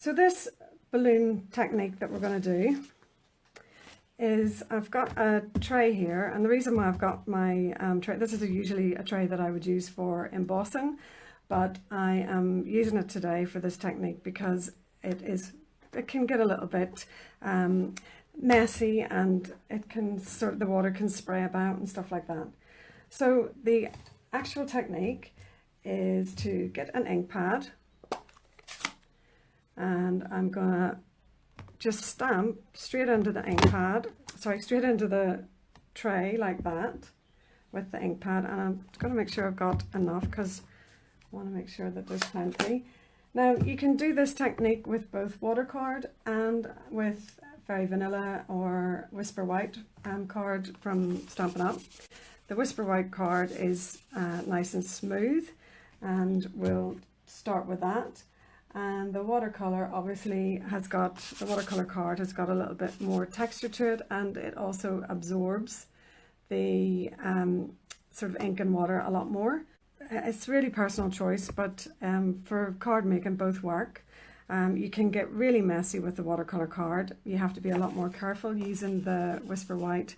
So this balloon technique that we're going to do is, I've got a tray here, and the reason why I've got my tray, this is usually a tray that I would use for embossing, but I am using it today for this technique because it can get a little bit messy, and it can the water can spray about and stuff like that. So the actual technique is to get an ink pad, and I'm gonna just stamp straight into the ink pad, straight into the tray like that with the ink pad, and I'm going to make sure I've got enough because I want to make sure that there's plenty. Now you can do this technique with both water card and with Very Vanilla or Whisper White card from Stampin' Up. The Whisper White card is nice and smooth, and we'll start with that. And the watercolor obviously the watercolor card has got a little bit more texture to it, and it also absorbs the sort of ink and water a lot more. It's really personal choice, but for card making both work. You can get really messy with the watercolor card. You have to be a lot more careful using the Whisper White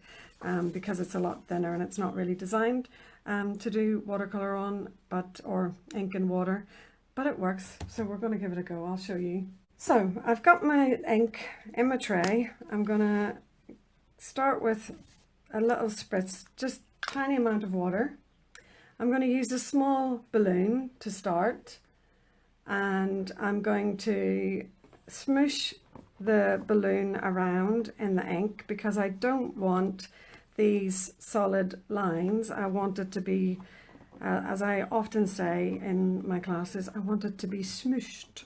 because it's a lot thinner and it's not really designed to do watercolor on, or ink and water. But it works, so we're going to give it a go. I'll show you. So I've got my ink in my tray. I'm going to start with a little spritz, just tiny amount of water. I'm going to use a small balloon to start, and I'm going to smoosh the balloon around in the ink because I don't want these solid lines. I want it to be as I often say in my classes, I want it to be smooshed.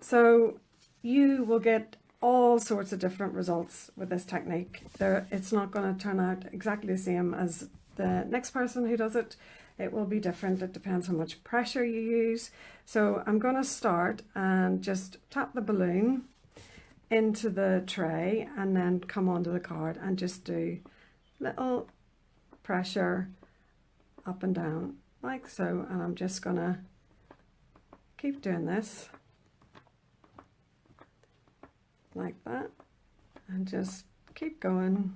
So you will get all sorts of different results with this technique. It's not going to turn out exactly the same as the next person who does it. It will be different. It depends how much pressure you use. So I'm going to start and just tap the balloon into the tray and then come onto the card and just do little pressure up and down like so, and I'm just gonna keep doing this like that and just keep going.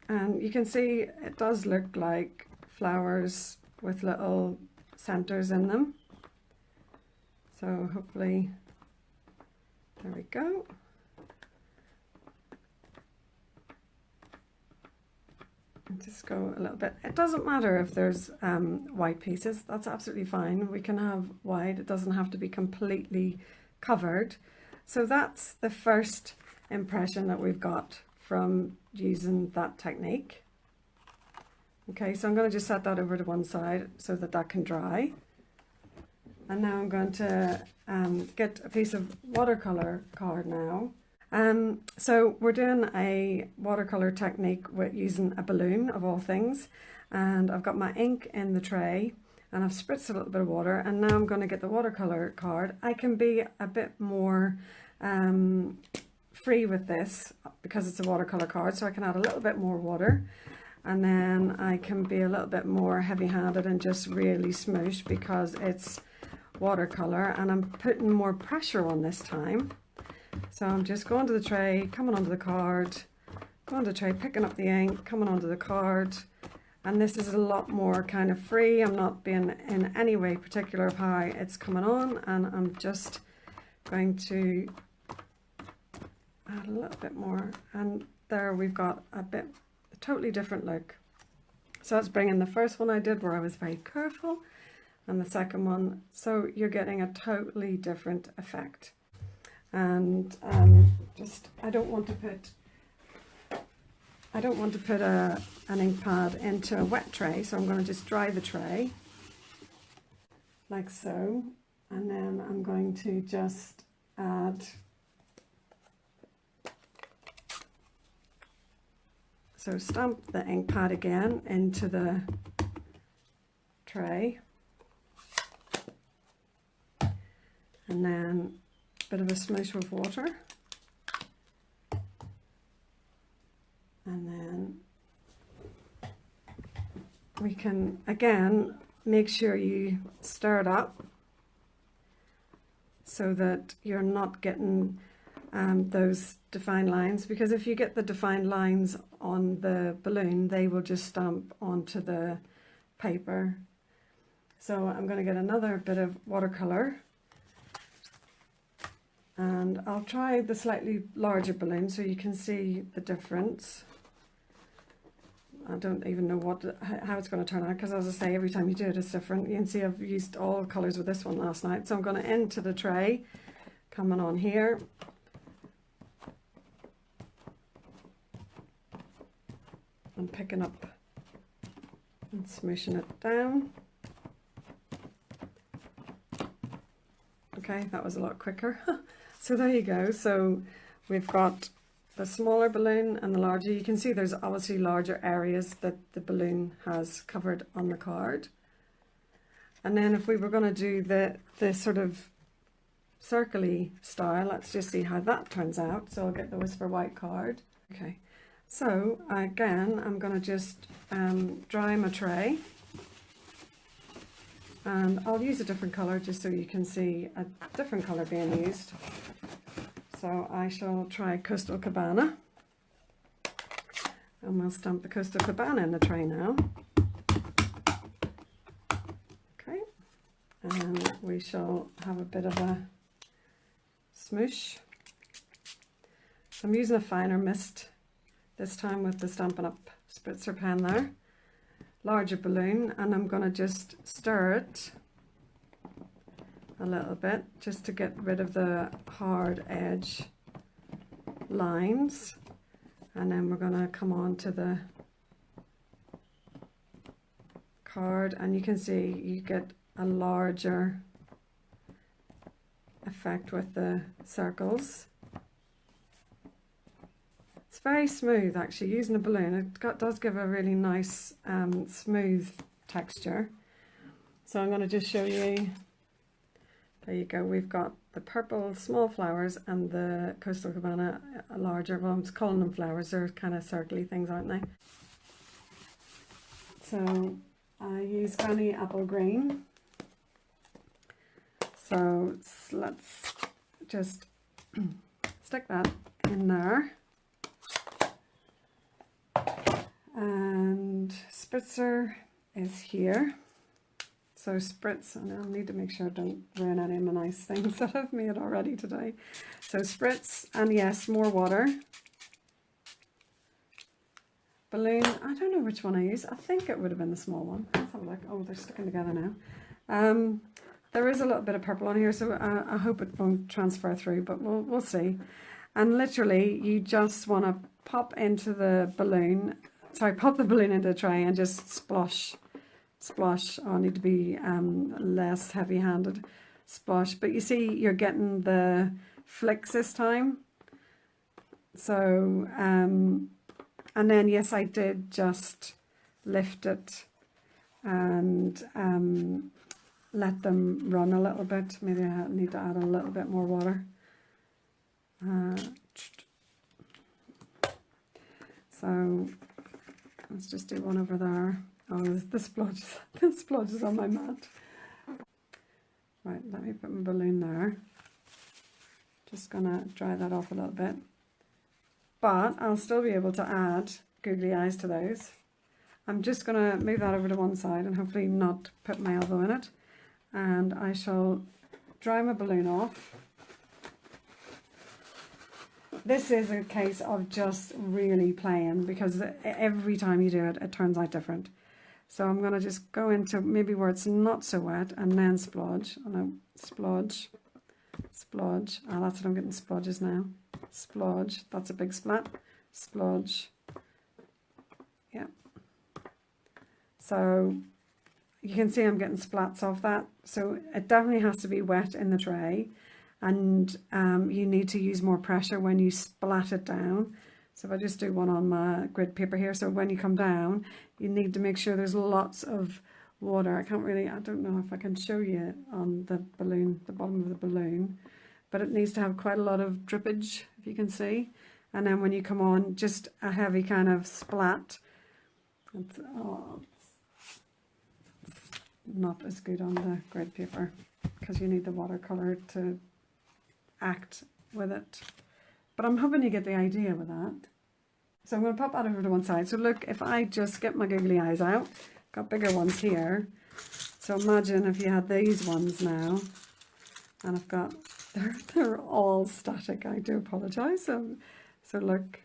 And you can see it does look like flowers with little centers in them, so hopefully, there we go. Just go a little bit. It doesn't matter if there's white pieces, that's absolutely fine. We can have white, it doesn't have to be completely covered. So that's the first impression that we've got from using that technique. Okay, so I'm going to just set that over to one side so that that can dry. And now I'm going to get a piece of watercolor card now. So we're doing a watercolor technique with using a balloon of all things, and I've got my ink in the tray and I've spritzed a little bit of water, and now I'm going to get the watercolor card. I can be a bit more free with this because it's a watercolor card, so I can add a little bit more water, and then I can be a little bit more heavy-handed and just really smoosh because it's watercolor, and I'm putting more pressure on this time. So I'm just going to the tray, coming onto the card, going to the tray, picking up the ink, coming onto the card, and this is a lot more kind of free. I'm not being in any way particular of how it's coming on, and I'm just going to add a little bit more, and there we've got a totally different look. So that's bringing the first one I did where I was very careful, and the second one, so you're getting a totally different effect. And I don't want to put an ink pad into a wet tray, so I'm going to just dry the tray like so, and then I'm going to just add, so stamp the ink pad again into the tray, and then bit of a smoosh with water, and then we can again make sure you stir it up so that you're not getting those defined lines, because if you get the defined lines on the balloon, they will just stamp onto the paper. So I'm going to get another bit of watercolor, and I'll try the slightly larger balloon so you can see the difference. I don't even know how it's going to turn out, because as I say, every time you do it, it's different. You can see I've used all colours with this one last night. So I'm going to enter the tray, coming on here. And picking up and smooshing it down. Okay, that was a lot quicker. So there you go. So we've got the smaller balloon and the larger. You can see there's obviously larger areas that the balloon has covered on the card. And then if we were going to do the sort of circle-y style, let's just see how that turns out. So I'll get the Whisper White card. Okay, so again, I'm going to just dry my tray. And I'll use a different colour just so you can see a different colour being used. So I shall try Coastal Cabana, and we'll stamp the Coastal Cabana in the tray now. Okay, and we shall have a bit of a smoosh. So I'm using a finer mist this time with the Stampin' Up spritzer pen there. Larger balloon, and I'm going to just stir it a little bit just to get rid of the hard edge lines, and then we're going to come on to the card, and you can see you get a larger effect with the circles. It's very smooth actually, using a balloon. It does give a really nice smooth texture. So I'm going to just show you. There you go, we've got the purple small flowers and the Coastal Cabana larger. Well, I'm just calling them flowers, they're kind of circly things, aren't they? So I use Granny Apple Green. So let's just stick that in there. And spritzer is here. So spritz, and I'll need to make sure I don't ruin any of my nice things that I've made already today. So spritz, and yes, more water. Balloon, I don't know which one I use. I think it would have been the small one. Let's have a look. Oh, they're sticking together now. There is a little bit of purple on here, so I hope it won't transfer through, but we'll see. And literally, you just want to pop into the balloon, pop the balloon into the tray and just splosh. Splosh. Oh, I need to be less heavy-handed. Splosh. But you see, you're getting the flicks this time. So, and then yes, I did just lift it and let them run a little bit. Maybe I need to add a little bit more water. So let's just do one over there. Oh, this splodge is on my mat. Right, let me put my balloon there. Just gonna dry that off a little bit. But I'll still be able to add googly eyes to those. I'm just gonna move that over to one side and hopefully not put my elbow in it. And I shall dry my balloon off. This is a case of just really playing, because every time you do it, it turns out different. So I'm going to just go into maybe where it's not so wet and then splodge. Oh no, splodge, splodge. Oh, that's what I'm getting, splodges now. Splodge, that's a big splat. Splodge. Yeah. So you can see I'm getting splats off that. So it definitely has to be wet in the tray. And you need to use more pressure when you splat it down. So if I just do one on my grid paper here, so when you come down, you need to make sure there's lots of water. I don't know if I can show you on the balloon, the bottom of the balloon, but it needs to have quite a lot of drippage, if you can see. And then when you come on, just a heavy kind of splat. It's not as good on the grid paper, because you need the watercolor to act with it. But I'm hoping you get the idea with that. So I'm going to pop that over to one side. So look, if I just get my googly eyes out, got bigger ones here. So imagine if you had these ones now, and I've got, they're all static. I do apologise. So look,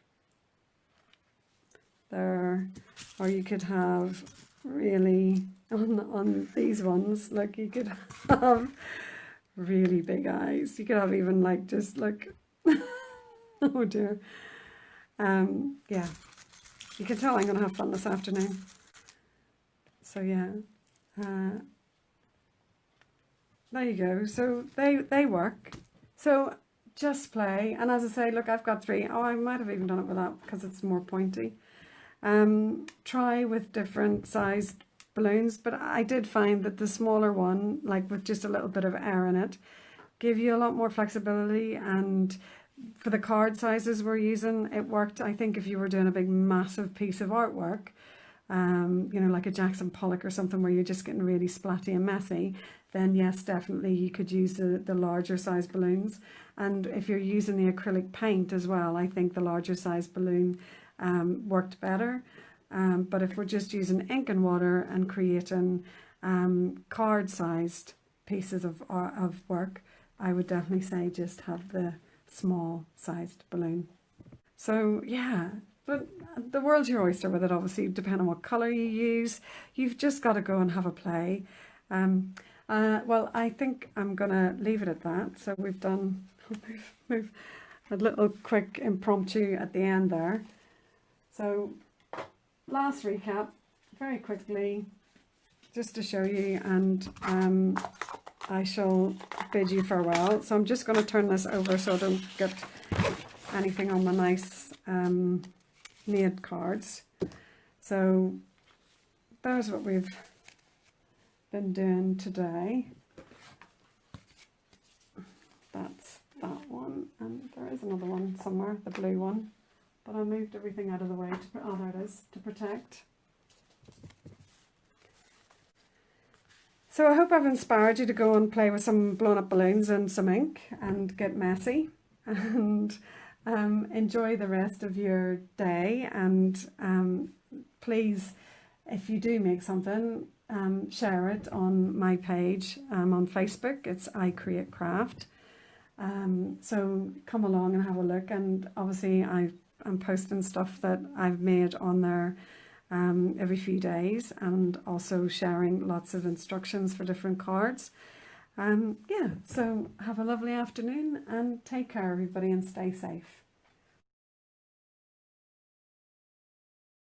there, or you could have really, on these ones, like you could have really big eyes. You could have even like, just like, oh dear. Yeah, you can tell I'm going to have fun this afternoon. So yeah, there you go. So they work. So just play, and as I say, look, I've got 3. Oh, I might have even done it with that because it's more pointy. Try with different sized balloons, but I did find that the smaller one, like with just a little bit of air in it, give you a lot more flexibility. And for the card sizes we're using, it worked. I think if you were doing a big massive piece of artwork, you know, like a Jackson Pollock or something where you're just getting really splatty and messy, then yes, definitely you could use the larger size balloons. And if you're using the acrylic paint as well, I think the larger size balloon worked better. But if we're just using ink and water and creating card sized pieces of work, I would definitely say just have the small sized balloon. So yeah, but the world's your oyster with it, obviously, depending on what colour you use. You've just got to go and have a play. Well, I think I'm going to leave it at that. So we've done move a little quick impromptu at the end there. So last recap, very quickly, just to show you, and I shall bid you farewell. So I'm just going to turn this over so I don't get anything on my nice made cards. So there's what we've been doing today. That's that one, and there is another one somewhere, the blue one, but I moved everything out of the way to, oh there it is, to protect. So I hope I've inspired you to go and play with some blown up balloons and some ink and get messy, and enjoy the rest of your day. And please, if you do make something, share it on my page on Facebook. It's I Create Craft. So come along and have a look, and obviously I'm posting stuff that I've made on there every few days, and also sharing lots of instructions for different cards. Yeah, so have a lovely afternoon and take care everybody, and stay safe.